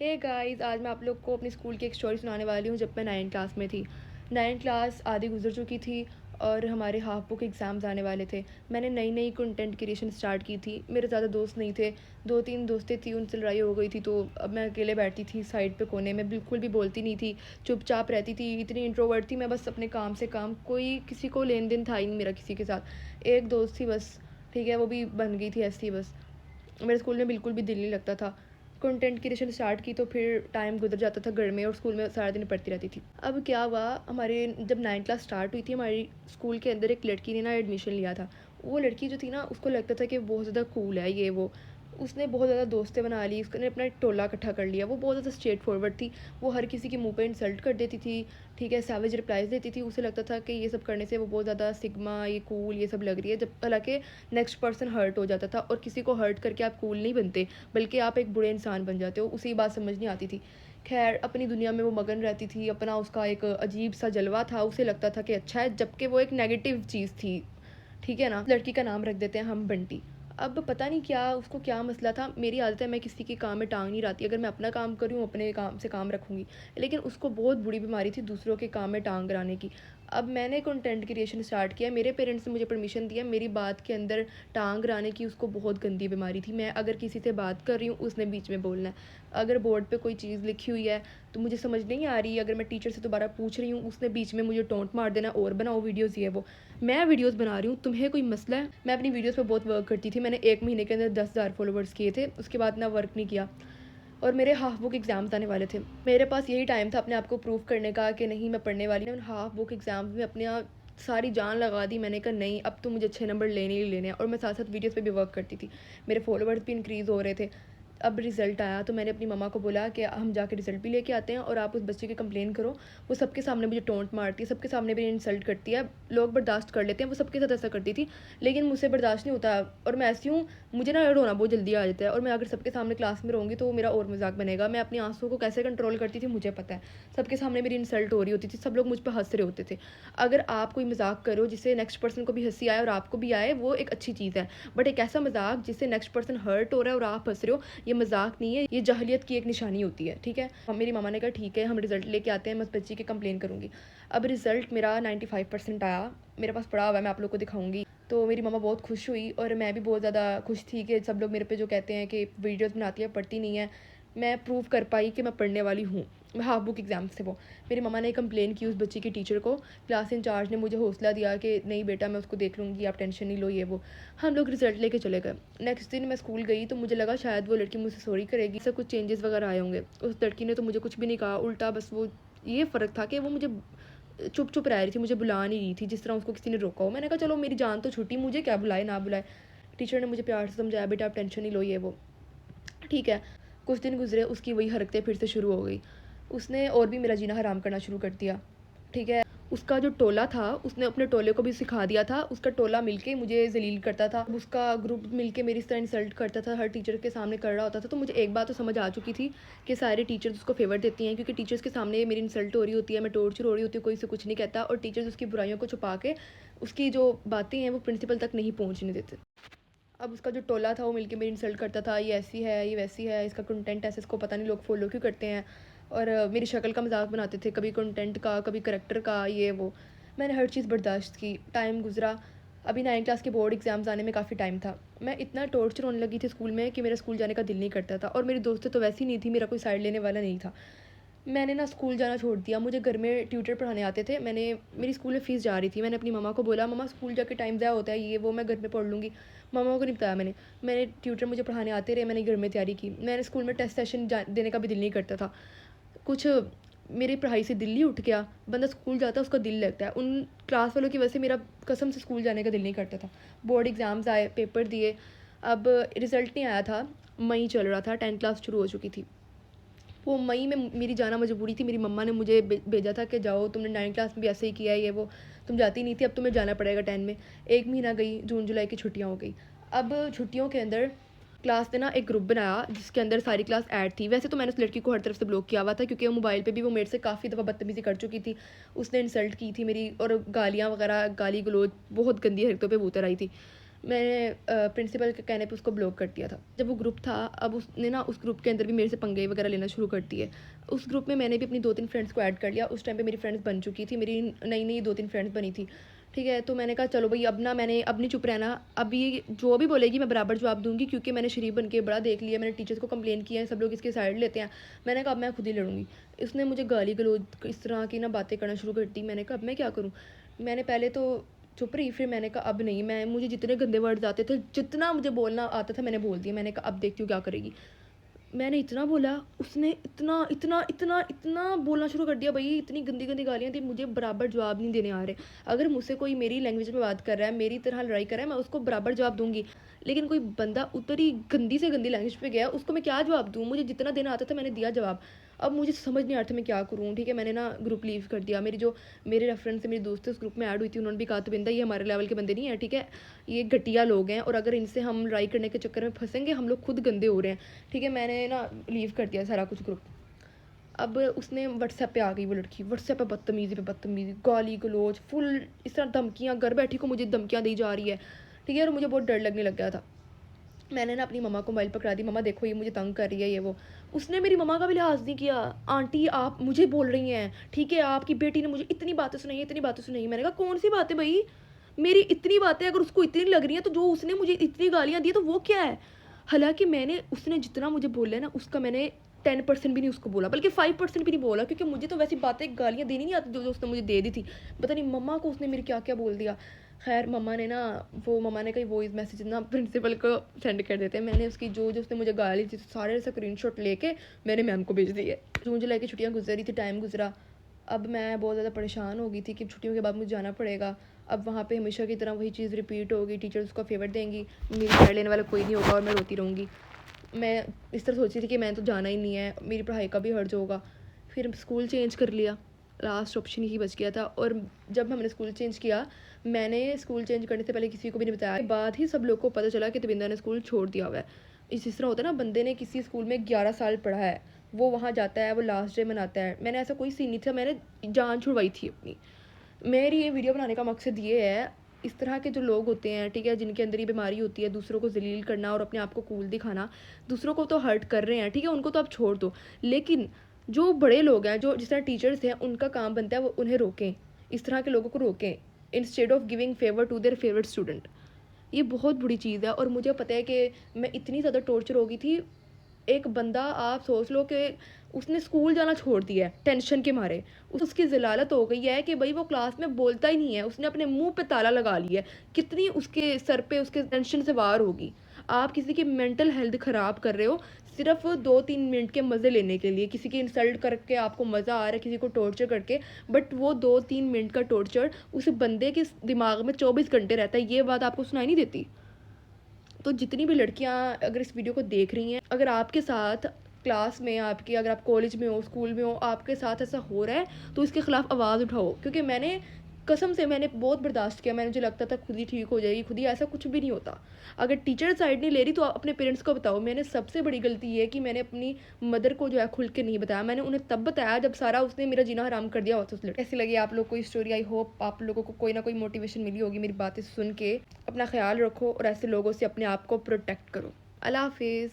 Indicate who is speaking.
Speaker 1: Hey guys, आज मैं आप लोग को अपनी स्कूल की एक स्टोरी सुनाने वाली हूँ जब मैं 9th क्लास में थी। 9th क्लास आधी गुजर चुकी थी और हमारे हाफ बुक एग्ज़ाम्स आने वाले थे। मैंने नई नई कंटेंट क्रिएशन स्टार्ट की थी। मेरे ज़्यादा दोस्त नहीं थे, 2-3 दोस्तें थी, उनसे लड़ाई हो गई थी तो अब मैं अकेले बैठती थी साइड पे कोने में, बिल्कुल भी बोलती नहीं थी, चुपचाप रहती थी। इतनी इंट्रोवर्ट थी मैं, बस अपने काम से काम, कोई किसी को लेन देन था ही नहीं मेरा किसी के साथ। एक दोस्त थी बस, ठीक है, वो भी बन गई थी ऐसे ही बस। मेरे स्कूल में बिल्कुल भी दिल नहीं लगता था। कंटेंट क्रिएशन स्टार्ट की तो फिर टाइम गुजर जाता था घर में और स्कूल में सारा दिन पढ़ती रहती थी। अब क्या हुआ, हमारे जब 9th क्लास स्टार्ट हुई थी, हमारी स्कूल के अंदर एक लड़की ने ना एडमिशन लिया था। वो लड़की जो थी ना, उसको लगता था कि बहुत ज़्यादा कूल है ये वो। उसने बहुत ज़्यादा दोस्तें बना ली, उसने अपना एक टोला इकट्ठा कर लिया। वो बहुत ज़्यादा स्ट्रेट फॉरवर्ड थी। वो हर किसी के मुंह पे इंसल्ट कर देती थी, ठीक है, सैवेज रिप्लाईज देती थी। उसे लगता था कि ये सब करने से वो बहुत ज़्यादा सिग्मा, ये कूल, ये सब लग रही है, जब हालांकि नेक्स्ट पर्सन हर्ट हो जाता था। और किसी को हर्ट करके आप कूल नहीं बनते, बल्कि आप एक बुरे इंसान बन जाते हो। उसी बात समझ नहीं आती थी। खैर, अपनी दुनिया में वो मगन रहती थी, अपना उसका एक अजीब सा जलवा था। उसे लगता था कि अच्छा है, जबकि वो एक नेगेटिव चीज़ थी, ठीक है ना। लड़की का नाम रख देते हैं हम बंटी। अब पता नहीं क्या उसको क्या मसला था। मेरी आदत है, मैं किसी के काम में टांग नहीं रहती। अगर मैं अपना काम करूँ, अपने काम से काम रखूँगी। लेकिन उसको बहुत बुरी बीमारी थी दूसरों के काम में टांग कराने की। अब मैंने कंटेंट क्रिएशन स्टार्ट किया, मेरे पेरेंट्स ने मुझे परमिशन दिया। मेरी बात के अंदर टांग कराने की उसको बहुत गंदी बीमारी थी। मैं अगर किसी से बात कर रही हूँ, उसने बीच में बोलना है। अगर बोर्ड पे कोई चीज़ लिखी हुई है तो मुझे समझ नहीं आ रही, अगर मैं टीचर से दोबारा पूछ रही हूँ, उसने बीच में मुझे टोंट मार देना, और बनाओ वीडियोज़ ये वो। मैं वीडियोस बना रही हूँ, तुम्हें कोई मसला है? मैं अपनी वीडियोस पे बहुत वर्क करती थी। मैंने 1 महीने के अंदर 10,000 फॉलोवर्स किए थे। उसके बाद ना वर्क नहीं किया। और मेरे हाफ बुक एग्ज़ाम्स आने वाले थे। मेरे पास यही टाइम था अपने आप को प्रूव करने का कि नहीं, मैं पढ़ने वाली हूँ। उन हाफ बुक एग्ज़ाम्स में अपने सारी जान लगा दी। मैंने कहा नहीं, अब तो मुझे अच्छे नंबर लेने ही लेने हैं। और मैं साथ साथ वीडियोस पे भी वर्क करती थी। मेरे फॉलोवर्स भी इंक्रीज़ हो रहे थे। अब रिज़ल्ट आया तो मैंने अपनी मम्मा को बोला कि हम जाके रिज़ल्ट भी लेके आते हैं और आप उस बच्चे की कंप्लेन करो। वो सबके सामने मुझे टोंट मारती है, सबके सामने मेरी इंसल्ट करती है। लोग बर्दाश्त कर लेते हैं, वो सबके साथ ऐसा करती थी। लेकिन मुझसे बर्दाश्त नहीं होता। और मैं ऐसी हूँ, मुझे ना रोना बहुत जल्दी आ जाता है। और मैं अगर सबके सामने क्लास में रहूँगी तो मेरा और मजाक बनेगा। मैं अपनी आंसुओं को कैसे कंट्रोल करती थी मुझे पता है। सबके सामने मेरी इंसल्ट हो रही होती थी, सब लोग मुझ पर हंस रहे होते थे। अगर आप कोई मजाक करो जिससे नेक्स्ट पर्सन को भी हंसी आए और आपको भी आए, वो एक अच्छी चीज़ है। बट एक ऐसा मजाक जिससे नेक्स्ट पर्सन हर्ट हो रहा है और आप हंस रहे हो, ये मजाक नहीं है, ये जाहिलियत की एक निशानी होती है, ठीक है। मेरी मामा ने कहा ठीक है, हम रिजल्ट लेके आते हैं, मैं उस बच्ची की कंप्लेन करूँगी। अब रिजल्ट मेरा 95% आया, मेरे पास पड़ा हुआ है, मैं आप लोग को दिखाऊंगी। तो मेरी मामा बहुत खुश हुई और मैं भी बहुत ज़्यादा खुश थी कि सब लोग मेरे पे जो कहते हैं कि वीडियोस बनाती है, पढ़ती नहीं है, मैं प्रूव कर पाई कि मैं पढ़ने वाली हूँ। हाफ बुक एग्ज़ाम से वो मेरी मम्मा ने कंप्लेन की उस बच्ची की टीचर को। क्लास इंचार्ज ने मुझे हौसला दिया कि नहीं बेटा, मैं उसको देख लूँगी, आप टेंशन नहीं लो, ये वो। हम लोग रिजल्ट लेके चले गए। नेक्स्ट दिन मैं स्कूल गई तो मुझे लगा शायद वो लड़की मुझसे सॉरी करेगी, सब कुछ चेंजेस वगैरह आए होंगे। उस लड़की ने तो मुझे कुछ भी नहीं कहा, उल्टा बस वो, ये फ़र्क था कि वो मुझे चुप चुप रह रही थी, मुझे बुला नहीं रही थी जिस तरह उसको किसी ने रोका हो। मैंने कहा चलो मेरी जान तो छूटी, मुझे क्या बुलाए ना बुलाए। टीचर ने मुझे प्यार से समझाया, बेटा आप टेंशन नहीं लो, ये वो, ठीक है। कुछ दिन गुजरे, उसकी वही हरकतें फिर से शुरू हो गई। उसने और भी मेरा जीना हराम करना शुरू कर दिया, ठीक है। उसका जो टोला था, उसने अपने टोले को भी सिखा दिया था। उसका टोला मिलके मुझे जलील करता था, उसका ग्रुप मिलके मेरी इस तरह इंसल्ट करता था, हर टीचर के सामने कर रहा होता था। तो मुझे एक बात तो समझ आ चुकी थी कि सारे टीचर्स उसको फेवर देती हैं, क्योंकि टीचर्स के सामने मेरी इंसल्ट हो रही होती है, मैं टॉर्चर हो रही होती हूँ, कोई से कुछ नहीं कहता। और टीचर्स उसकी बुराइयों को छुपा के उसकी जो बातें हैं वो प्रिंसिपल तक नहीं पहुँचने देते। अब उसका जो टोला था वो मिलके मेरी इंसल्ट करता था, ये ऐसी है, ये वैसी है, इसका कंटेंट ऐसे, इसको पता नहीं लोग फॉलो क्यों करते हैं। और मेरी शक्ल का मजाक बनाते थे, कभी कंटेंट का, कभी करेक्टर का, ये वो। मैंने हर चीज़ बर्दाश्त की। टाइम गुजरा। अभी 9th क्लास के बोर्ड एग्जाम्स आने में काफ़ी टाइम था। मैं इतना टॉर्चर होने लगी थी स्कूल में कि मेरा स्कूल जाने का दिल नहीं करता था। और मेरी दोस्तें तो वैसी नहीं थी, मेरा कोई साइड लेने वाला नहीं था। मैंने ना स्कूल जाना छोड़ दिया। मुझे घर में ट्यूटर पढ़ाने आते थे। मेरी स्कूल में फ़ीस जा रही थी। मैंने अपनी मम्मा को बोला, मम्मा स्कूल जाके टाइम ज़ाया होता है, ये वो, मैं घर में पढ़ लूँगी। मम्मा को नहीं बताया मैंने ट्यूटर मुझे पढ़ाने आते रहे, मैंने घर में तैयारी की। मैंने स्कूल में टेस्ट सेशन देने का भी दिल नहीं करता था। कुछ मेरी पढ़ाई से दिल ही उठ गया। बंदा स्कूल जाता है, उसका दिल लगता है। उन क्लास वालों की वजह से मेरा कसम से स्कूल जाने का दिल नहीं करता था। बोर्ड एग्ज़ाम्स आए, पेपर दिए। अब रिज़ल्ट नहीं आया था, मई चल रहा था, 10th क्लास शुरू हो चुकी थी। वो मई में मेरी जाना मजबूरी थी। मेरी मम्मा ने मुझे भेजा था कि जाओ, तुमने 9th क्लास में भी ऐसे ही किया है, ये वो, तुम जाती नहीं थी, अब तुम्हें जाना पड़ेगा 10 में। 1 महीना गई, जून जुलाई की छुट्टियाँ हो गई। अब छुट्टियों के अंदर क्लास ने ना एक ग्रुप बनाया जिसके अंदर सारी क्लास ऐड थी। वैसे तो मैंने उस लड़की को हर तरफ से ब्लॉक किया हुआ था, क्योंकि वो मोबाइल पे भी वो मेरे से काफ़ी दफ़ा बदतमीज़ी कर चुकी थी। उसने इंसल्ट की थी मेरी, और गालियाँ वगैरह, गाली गलौज, बहुत गंदी हरकतों पे वो उतर आई थी। मैंने प्रिंसिपल के कहने पे उसको ब्लॉक कर दिया था। जब वो ग्रुप था, अब उसने ना उस ग्रुप के अंदर भी मेरे से पंगे वगैरह लेना शुरू कर दिए। उस ग्रुप में मैंने भी अपनी 2-3 फ्रेंड्स को ऐड कर लिया। उस टाइम पे मेरी फ्रेंड्स बन चुकी थी, मेरी नई-नई 2-3 फ्रेंड्स बनी थी, ठीक है? तो मैंने कहा चलो भई अब ना मैंने अब नहीं चुप रहना, अब ये जो भी बोलेगी मैं बराबर जवाब दूँगी, क्योंकि मैंने शरीफ बन के बड़ा देख लिया, मैंने टीचर्स को कंप्लेन किया है, सब लोग इसकी साइड लेते हैं। मैंने कहा अब मैं खुद ही लड़ूँगी। उसने मुझे गाली-गलौज इस तरह की ना बातें करना शुरू कर दी। मैंने कहा अब मैं क्या करूँ? मैंने पहले तो चुप रही, फिर मैंने कहा अब नहीं, मैं मुझे जितने गंदे वर्ड्स आते थे, जितना मुझे बोलना आता था मैंने बोल दिया। मैंने कहा अब देखती हूँ क्या करेगी। मैंने इतना बोला, उसने इतना इतना इतना इतना बोलना शुरू कर दिया भई, इतनी गंदी-गंदी गालियाँ दी, मुझे बराबर जवाब नहीं देने आ रहे। अगर मुझसे कोई मेरी लैंग्वेज में बात कर रहा है, मेरी तरह लड़ाई कर रहा है, मैं उसको बराबर जवाब दूँगी। लेकिन कोई बंदा उतनी गंदी से गंदी लैंग्वेज पे गया, उसको मैं क्या जवाब दूँ? मुझे जितना देना आता था मैंने दिया जवाब। अब मुझे समझ नहीं आ रहा था मैं क्या करूँ, ठीक है? मैंने ना ग्रुप लीव कर दिया। मेरे रेफ़रेंस से मेरी दोस्त है उस ग्रुप में ऐड हुई थी, उन्होंने भी कहा तविंदर ये हमारे लेवल के बंदे नहीं है, ठीक है? ये घटिया लोग हैं और अगर इनसे हम लड़ाई करने के चक्कर में फँसेंगे, हम लोग खुद गंदे हो रहे हैं, ठीक है? मैंने ना लीव कर दिया सारा कुछ ग्रुप। अब उसने व्हाट्सएप पे आ गई वो लड़की, व्हाट्सएप पे बदतमीज़ी, गाली-गलौज, फुल इस तरह धमकियाँ, घर बैठी को मुझे धमकियाँ दी जा रही है, ठीक है? और मुझे बहुत डर लगने लग गया था। मैंने ना अपनी मम्मा को मोबाइल पकड़ा दी, मम्मा देखो ये मुझे तंग कर रही है, ये वो। उसने मेरी मम्मा का भी लिहाज़ नहीं किया, आंटी आप मुझे बोल रही हैं, ठीक है? आपकी बेटी ने मुझे इतनी बातें सुनाई हैं, इतनी बातें सुनाई हैं। मैंने कहा कौन-सी बातें भई? मेरी इतनी बातें अगर उसको इतनी लग रही हैं, तो जो उसने मुझे इतनी गालियाँ दी, तो वो क्या है? हालाँकि मैंने उसने जितना मुझे बोला है ना, उसका मैंने 10% भी नहीं उसको बोला, बल्कि 5% भी नहीं बोला, क्योंकि मुझे तो वैसी बातें गालियाँ देनी नहीं आती, जो-जो उसने मुझे दे दी थी। पता नहीं मम्मा को उसने मेरे क्या-क्या बोल दिया। ख़ैर मम्मा ने कहीं वॉइस मैसेज ना प्रिंसिपल को सेंड कर देते हैं। मैंने उसकी जो-जो उसने मुझे गाली दी, सारे स्क्रीनशॉट लेके मैंने मैम को भेज दिए। जून जुलाई की छुट्टियाँ गुज़र रही थी, टाइम गुज़रा। अब मैं बहुत ज़्यादा परेशान हो गई थी कि छुट्टियों के बाद मुझे जाना पड़ेगा। अब वहाँ पे हमेशा की तरह वही चीज़ रिपीट होगी, टीचर्स उसको फ़ेवर देंगी, मेरी साइड लेने वाला कोई नहीं होगा और मैं रोती रहूँगी। मैं इस तरह सोच रही थी कि मैंने तो जाना ही नहीं है, मेरी पढ़ाई का भी हर्ज होगा। फिर स्कूल चेंज कर लिया, लास्ट ऑप्शन यही बच गया था। और जब हमने स्कूल चेंज किया, मैंने स्कूल चेंज करने से पहले किसी को भी नहीं बताया। बाद ही सब लोग को पता चला कि तविंदर ने स्कूल छोड़ दिया हुआ है। इस तरह होता है ना, बंदे ने किसी स्कूल में 11 साल पढ़ा है, वो वहाँ जाता है, वो लास्ट डे मनाता है। मैंने ऐसा कोई सीन नहीं था, मैंने जान छुड़वाई थी अपनी। मेरी ये वीडियो बनाने का मकसद ये है, इस तरह के जो लोग होते हैं, ठीक है, जिनके अंदर ये बीमारी होती है, दूसरों को ज़लील करना और अपने आप को कूल दिखाना, दूसरों को तो हर्ट कर रहे हैं, ठीक है, उनको तो आप छोड़ दो। लेकिन जो बड़े लोग हैं, जो जिस तरह टीचर्स हैं, उनका काम बनता है वो उन्हें रोकें, इस तरह के लोगों को रोकें, instead of giving favour to their favourite student. ये बहुत बुरी चीज़ है और मुझे पता है कि मैं इतनी ज़्यादा टॉर्चर हो गई थी। एक बंदा, आप सोच लो कि उसने स्कूल जाना छोड़ दिया है टेंशन के मारे। उसकी ज़लालत हो गई है कि भई वो क्लास में बोलता ही नहीं है, उसने अपने मुँह पे ताला लगा लिया है। कितनी उसके सर पे उसके टेंशन से वार होगी। आप किसी की मेंटल हेल्थ ख़राब कर रहे हो सिर्फ़ 2-3 मिनट के मज़े लेने के लिए। किसी की इंसल्ट करके आपको मज़ा आ रहा है, किसी को टॉर्चर करके, बट वो 2-3 मिनट का टॉर्चर उस बंदे के दिमाग में 24 घंटे रहता है। ये बात आपको सुनाई नहीं देती? तो जितनी भी लड़कियां अगर इस वीडियो को देख रही हैं, अगर आपके साथ क्लास में, आपकी अगर आप कॉलेज में हो, स्कूल में हो, आपके साथ ऐसा हो रहा है, तो इसके खिलाफ आवाज़ उठाओ। क्योंकि मैंने कसम से मैंने बहुत बर्दाश्त किया, मुझे लगता था खुद ही ठीक हो जाएगी, खुद ही, ऐसा कुछ भी नहीं होता। अगर टीचर साइड नहीं ले रही तो आप अपने पेरेंट्स को बताओ। मैंने सबसे बड़ी गलती ये है कि मैंने अपनी मदर को जो है खुल के नहीं बताया। मैंने उन्हें तब बताया जब सारा उसने मेरा जीना हराम कर दिया हो। तो कैसी लगी आप लोग को ये स्टोरी? आई होप आप लोगों को कोई ना कोई मोटिवेशन मिली होगी मेरी बातें सुन के। अपना ख्याल रखो और ऐसे लोगों से अपने आप को प्रोटेक्ट करो। अल्लाह हाफिज़।